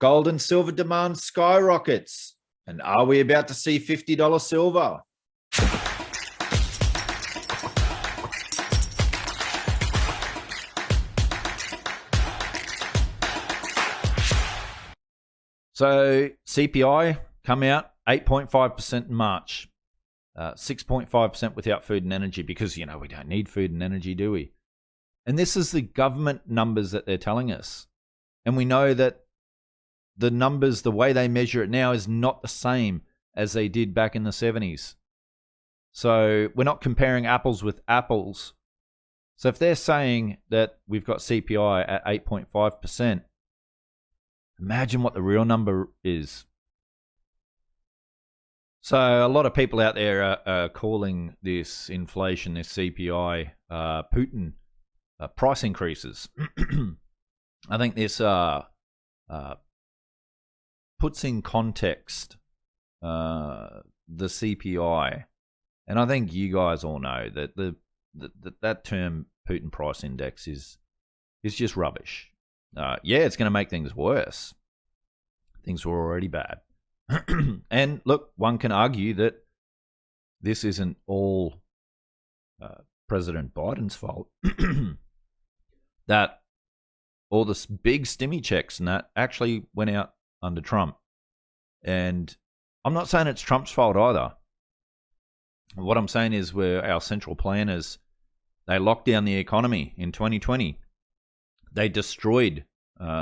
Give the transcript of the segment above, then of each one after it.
Gold and silver demand skyrockets. And are we about to see $50 silver? So CPI come out 8.5% in March, 6.5% without food and energy because, we don't need food and energy, do we? And this is the government numbers that they're telling us. And we know that the numbers, the way they measure it now is not the same as they did back in the 70s. So we're not comparing apples with apples. So if they're saying that we've got CPI at 8.5%, imagine what the real number is. So a lot of people out there are calling this inflation, this CPI, Putin price increases. I think this puts in context the CPI, and I think you guys all know that that term Putin price index is just rubbish. It's going to make things worse. Things were already bad. And look, one can argue that this isn't all President Biden's fault. That all the big stimmy checks and that actually went out under Trump. And I'm not saying it's Trump's fault either. What I'm saying is where our central planners, they locked down the economy in 2020. They destroyed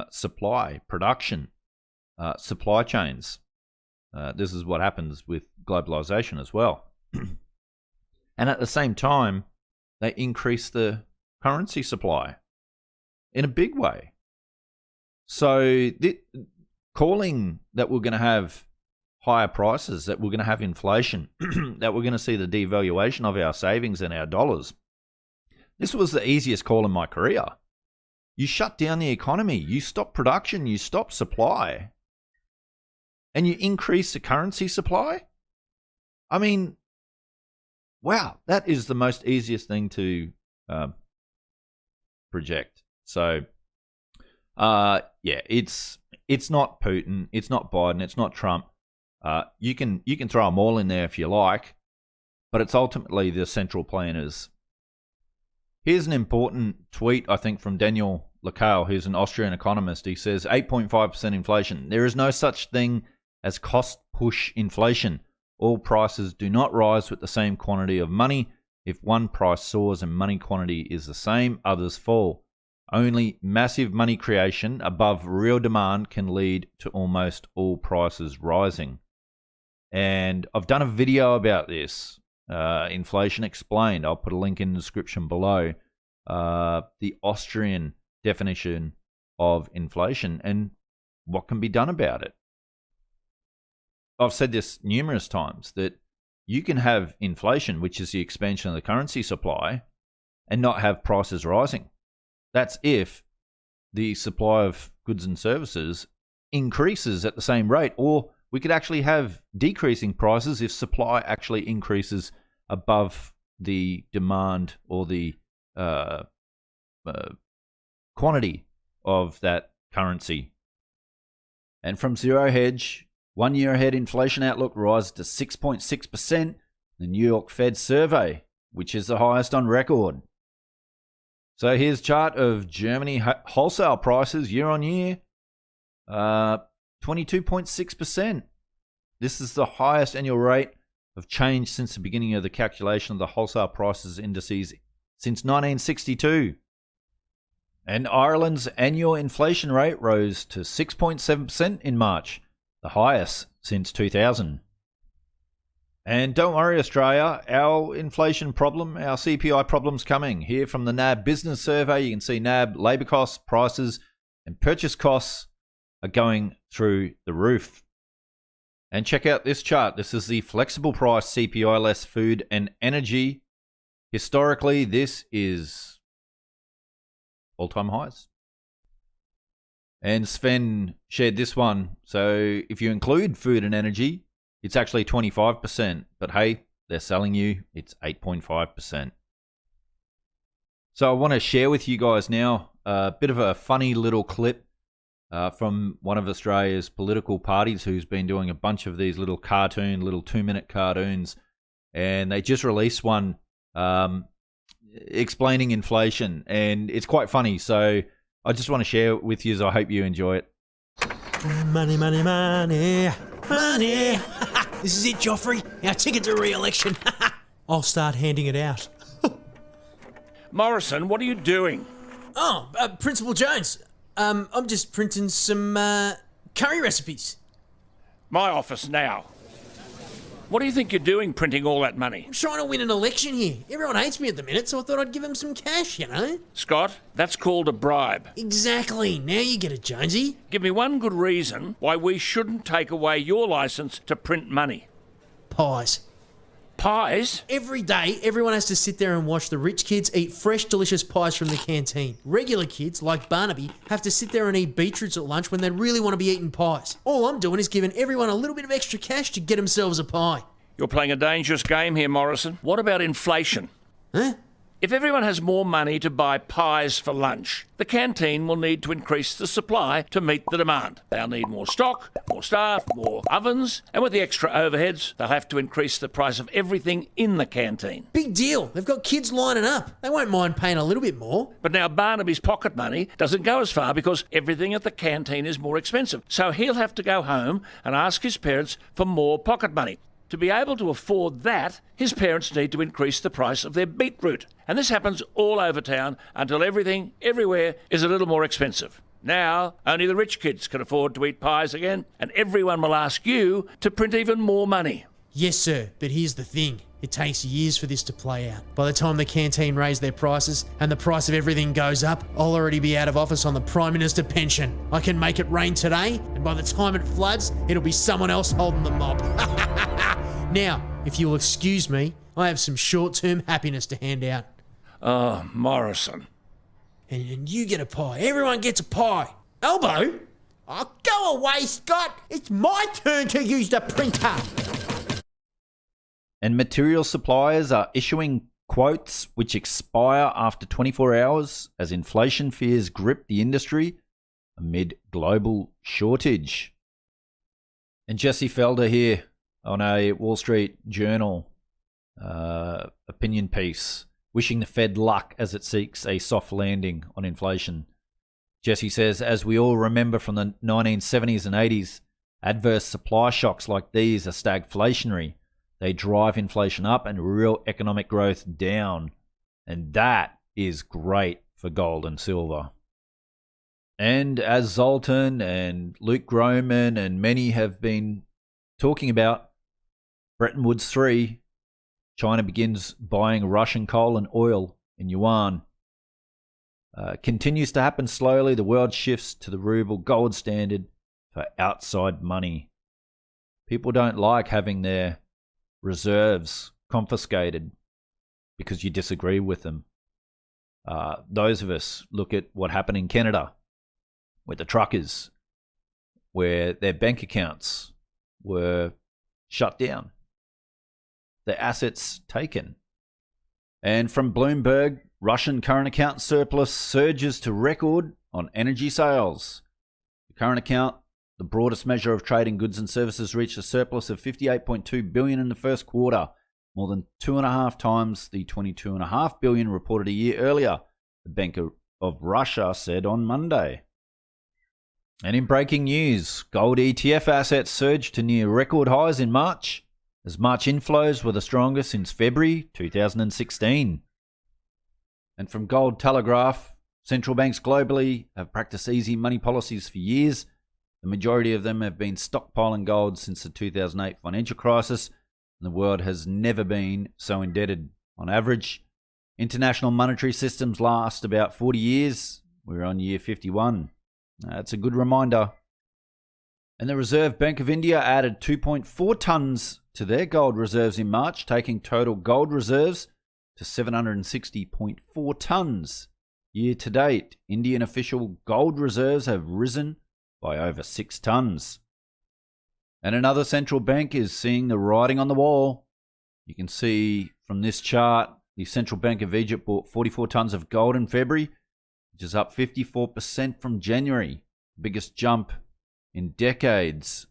supply, production, supply chains. This is what happens with globalization as well. And at the same time, they increased the currency supply in a big way. So calling that we're going to have higher prices, that we're going to have inflation, that we're going to see the devaluation of our savings and our dollars, this was the easiest call in my career. You shut down the economy, you stop production, you stop supply, and you increase the currency supply? I mean, wow, that is the most easiest thing to project. So, it's not Putin, it's not Biden, it's not Trump. You can throw them all in there if you like, but it's ultimately the central planners. Here's an important tweet, I think, from Daniel Lacalle, who's an Austrian economist. He says 8.5% inflation. There is no such thing as cost push inflation. All prices do not rise with the same quantity of money. If one price soars and money quantity is the same, others fall. Only massive money creation above real demand can lead to almost all prices rising. And I've done a video about this, Inflation Explained. I'll put a link in the description below. The Austrian definition of inflation and what can be done about it. I've said this numerous times that you can have inflation, which is the expansion of the currency supply, and not have prices rising. That's if the supply of goods and services increases at the same rate, or we could actually have decreasing prices if supply actually increases above the demand or the quantity of that currency. And from Zero Hedge, 1 year ahead inflation outlook rises to 6.6%. The New York Fed survey, which is the highest on record. So here's a chart of Germany wholesale prices year on year, 22.6%. This is the highest annual rate of change since the beginning of the calculation of the wholesale prices indices since 1962. And Ireland's annual inflation rate rose to 6.7% in March, the highest since 2000. And don't worry, Australia, our inflation problem, our CPI problem's coming. Here from the NAB Business Survey, you can see NAB labour costs, prices, and purchase costs are going through the roof. And check out this chart. This is the flexible price CPI less food and energy. Historically, this is all-time highs. And Sven shared this one. So if you include food and energy, it's actually 25%. But hey, they're selling you, it's 8.5%. So I want to share with you guys now a bit of a funny little clip from one of Australia's political parties who's been doing a bunch of these little 2-minute cartoons. And they just released one explaining inflation. And it's quite funny. So I just want to share it with you, so I hope you enjoy it. Money, money, money, money. This is it, Joffrey. Our ticket to re-election. I'll start handing it out. Morrison, what are you doing? Oh, Principal Jones. I'm just printing some curry recipes. My office now. What do you think you're doing printing all that money? I'm trying to win an election here. Everyone hates me at the minute, so I thought I'd give them some cash, you know? Scott, that's called a bribe. Exactly. Now you get it, Jonesy. Give me one good reason why we shouldn't take away your licence to print money. Pies. Pies? Every day, everyone has to sit there and watch the rich kids eat fresh, delicious pies from the canteen. Regular kids, like Barnaby, have to sit there and eat beetroots at lunch when they really want to be eating pies. All I'm doing is giving everyone a little bit of extra cash to get themselves a pie. You're playing a dangerous game here, Morrison. What about inflation? Huh? If everyone has more money to buy pies for lunch, the canteen will need to increase the supply to meet the demand. They'll need more stock, more staff, more ovens, and with the extra overheads, they'll have to increase the price of everything in the canteen. Big deal. They've got kids lining up. They won't mind paying a little bit more. But now Barnaby's pocket money doesn't go as far because everything at the canteen is more expensive. So he'll have to go home and ask his parents for more pocket money. To be able to afford that, his parents need to increase the price of their beetroot. And this happens all over town until everything, everywhere, is a little more expensive. Now, only the rich kids can afford to eat pies again, and everyone will ask you to print even more money. Yes, sir, but here's the thing. It takes years for this to play out. By the time the canteen raise their prices and the price of everything goes up, I'll already be out of office on the Prime Minister pension. I can make it rain today, and by the time it floods, it'll be someone else holding the mob. Now, if you'll excuse me, I have some short-term happiness to hand out. Oh, Morrison. And you get a pie. Everyone gets a pie. Elbow? Oh, go away, Scott. It's my turn to use the printer. And material suppliers are issuing quotes which expire after 24 hours as inflation fears grip the industry amid global shortage. And Jesse Felder here on a Wall Street Journal opinion piece, wishing the Fed luck as it seeks a soft landing on inflation. Jesse says, as we all remember from the 1970s and 80s, adverse supply shocks like these are stagflationary. They drive inflation up and real economic growth down. And that is great for gold and silver. And as Zoltan and Luke Groman and many have been talking about, Bretton Woods 3, China begins buying Russian coal and oil in yuan. Continues to happen slowly. The world shifts to the ruble gold standard for outside money. People don't like having their reserves confiscated because you disagree with them. Those of us look at what happened in Canada with the truckers, where their bank accounts were shut down, their assets taken. And from Bloomberg, Russian current account surplus surges to record on energy sales. The current account, the broadest measure of trade in goods and services, reached a surplus of $58.2 billion in the first quarter, more than 2.5 times the $22.5 billion reported a year earlier, the Bank of Russia said on Monday. And in breaking news, gold ETF assets surged to near record highs in March, as March inflows were the strongest since February 2016. And from Gold Telegraph, central banks globally have practiced easy money policies for years. The majority of them have been stockpiling gold since the 2008 financial crisis, and the world has never been so indebted. On average, international monetary systems last about 40 years. We're on year 51. That's a good reminder. And the Reserve Bank of India added 2.4 tonnes to their gold reserves in March, taking total gold reserves to 760.4 tonnes. Year to date, Indian official gold reserves have risen by over 6 tonnes. And another central bank is seeing the writing on the wall. You can see from this chart, the Central Bank of Egypt bought 44 tonnes of gold in February, which is up 54% from January. biggest jump in decades.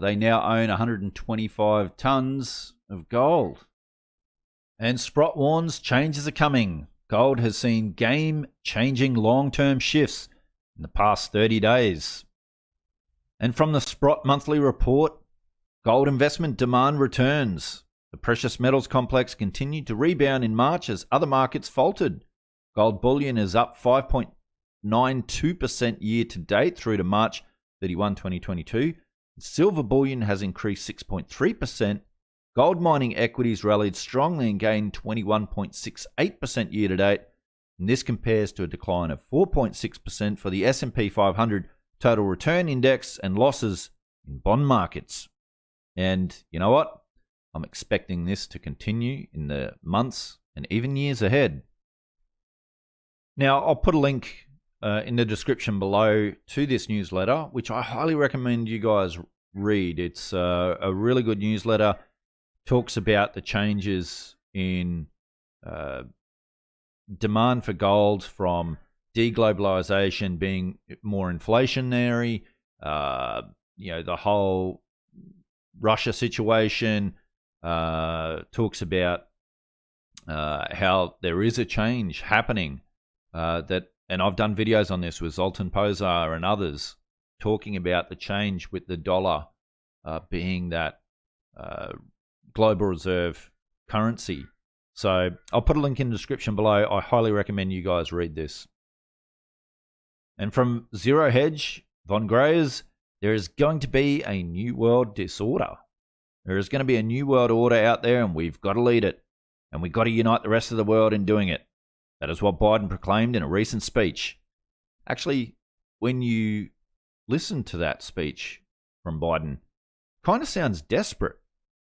They now own 125 tons of gold. And Sprott warns changes are coming. Gold has seen game-changing long-term shifts in the past 30 days. And from the Sprott monthly report, gold investment demand returns. The precious metals complex continued to rebound in March as other markets faltered. Gold bullion is up 5.92% year to date through to March 31, 2022. Silver bullion has increased 6.3%. Gold mining equities rallied strongly and gained 21.68% year to date. And this compares to a decline of 4.6% for the S&P 500 total return index and losses in bond markets. And you know what? I'm expecting this to continue in the months and even years ahead. Now, I'll put a link in the description below to this newsletter, which I highly recommend you guys read. It's a really good newsletter. Talks about the changes in demand for gold from deglobalization being more inflationary, the whole Russia situation, talks about how there is a change happening and I've done videos on this with Zoltan Pozar and others talking about the change with the dollar being that global reserve currency. So I'll put a link in the description below. I highly recommend you guys read this. And from Zero Hedge, Von Greyers, there is going to be a new world disorder. There is going to be a new world order out there, and we've got to lead it. And we've got to unite the rest of the world in doing it. That is what Biden proclaimed in a recent speech. Actually, when you listen to that speech from Biden, kind of sounds desperate.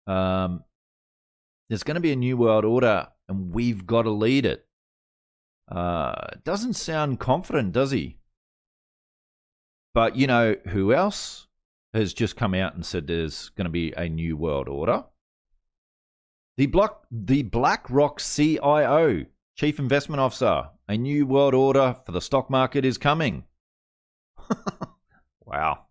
There's going to be a new world order, and we've got to lead it. Doesn't sound confident, does he? But you know who else has just come out and said there's going to be a new world order? The BlackRock CIO, Chief Investment Officer. A new world order for the stock market is coming. Wow.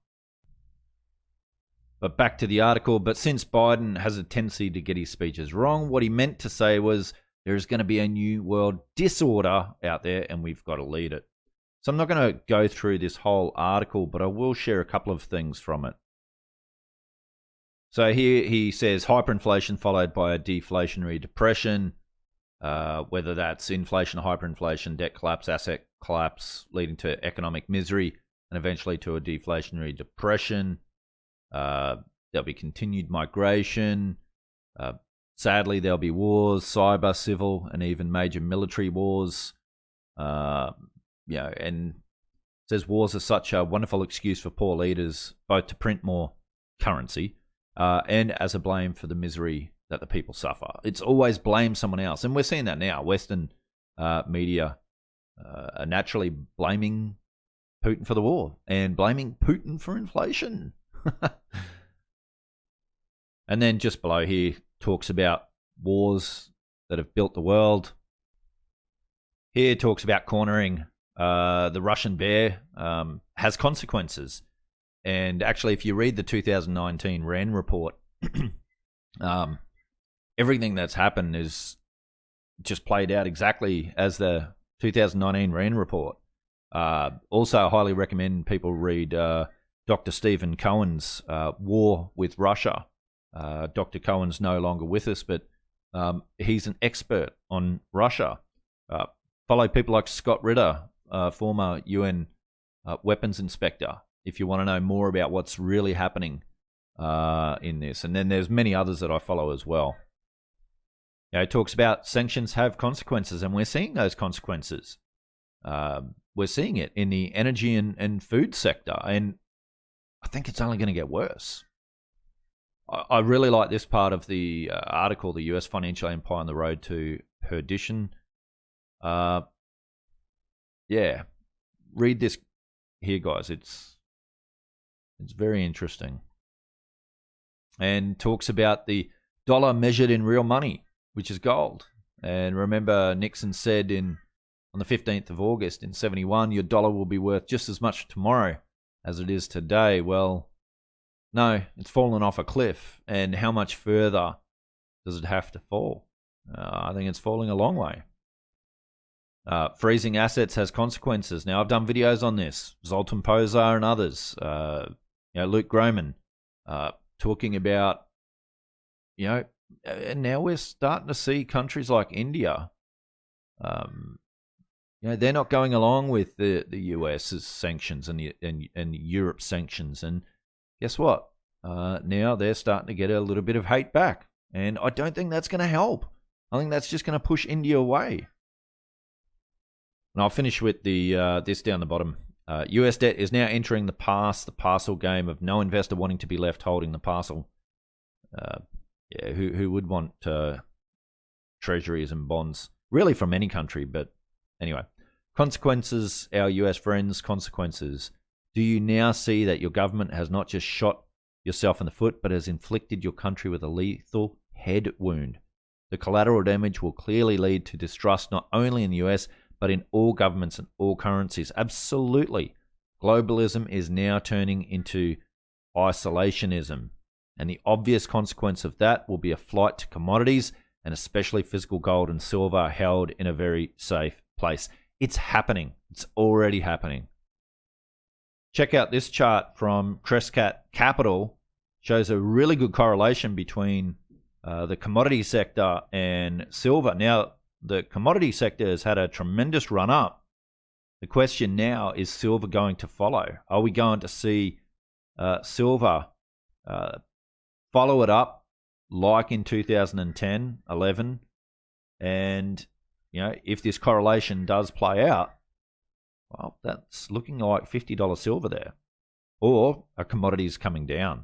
But back to the article. But since Biden has a tendency to get his speeches wrong, what he meant to say was there's going to be a new world disorder out there and we've got to lead it. So I'm not going to go through this whole article, but I will share a couple of things from it. So here he says hyperinflation followed by a deflationary depression, whether that's inflation, hyperinflation, debt collapse, asset collapse, leading to economic misery and eventually to a deflationary depression. There'll be continued migration. Sadly, there'll be wars, cyber, civil, and even major military wars. And it says wars are such a wonderful excuse for poor leaders, both to print more currency and as a blame for the misery that the people suffer. It's always blame someone else. And we're seeing that now. Western media are naturally blaming Putin for the war and blaming Putin for inflation. And then just below here talks about wars that have built the world. Here talks about cornering the Russian bear has consequences. And actually, if you read the 2019 RAND report, everything that's happened is just played out exactly as the 2019 RAND report. Also, I highly recommend people read Dr. Stephen Cohen's War with Russia. Dr. Cohen's no longer with us, but he's an expert on Russia. Follow people like Scott Ritter, former UN weapons inspector, if you want to know more about what's really happening in this. And then there's many others that I follow as well. It talks about sanctions have consequences, and we're seeing those consequences. We're seeing it in the energy and food sector, and I think it's only going to get worse. I really like this part of the article, the US Financial Empire on the Road to Perdition. Read this here, guys. It's very interesting. And talks about the dollar measured in real money, which is gold. And remember, Nixon said on the 15th of August in 71, your dollar will be worth just as much tomorrow as it is today, well, no, it's fallen off a cliff. And how much further does it have to fall? I think it's falling a long way. Freezing assets has consequences. Now, I've done videos on this. Zoltan Pozar and others. Luke Groman talking about, and now we're starting to see countries like India. They're not going along with the US's sanctions and Europe's sanctions. And guess what? Now they're starting to get a little bit of hate back. And I don't think that's going to help. I think that's just going to push India away. And I'll finish with the this down the bottom. US debt is now entering the parcel game of no investor wanting to be left holding the parcel. Who would want treasuries and bonds? Really from any country, but anyway. Consequences, our US friends, consequences. Do you now see that your government has not just shot yourself in the foot, but has inflicted your country with a lethal head wound? The collateral damage will clearly lead to distrust not only in the US, but in all governments and all currencies. Absolutely. Globalism is now turning into isolationism. And the obvious consequence of that will be a flight to commodities, and especially physical gold and silver held in a very safe place. It's happening. It's already happening. Check out this chart from Crescat Capital. Shows a really good correlation between the commodity sector and silver. Now, the commodity sector has had a tremendous run up. The question now is silver going to follow? Are we going to see silver follow it up like in 2010, 11? And, if this correlation does play out, well, that's looking like $50 silver there. Or a commodities coming down.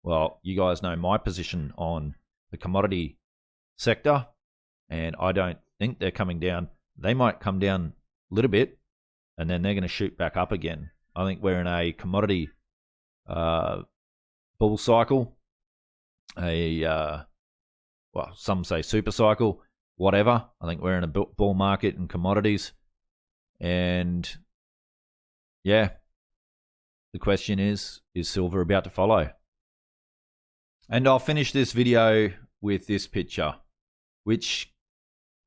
Well, you guys know my position on the commodity sector, and I don't think they're coming down. They might come down a little bit, and then they're going to shoot back up again. I think we're in a commodity bull cycle, some say super cycle, whatever. I think we're in a bull market in commodities. And, the question is silver about to follow? And I'll finish this video with this picture, which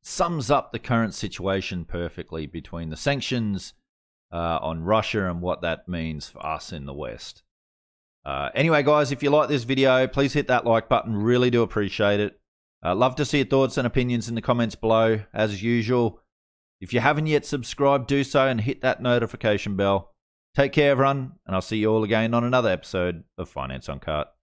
sums up the current situation perfectly between the sanctions on Russia and what that means for us in the West. Anyway, guys, if you like this video, please hit that like button. Really do appreciate it. Love to see your thoughts and opinions in the comments below, as usual. If you haven't yet subscribed, do so and hit that notification bell. Take care, everyone, and I'll see you all again on another episode of Finance Uncut.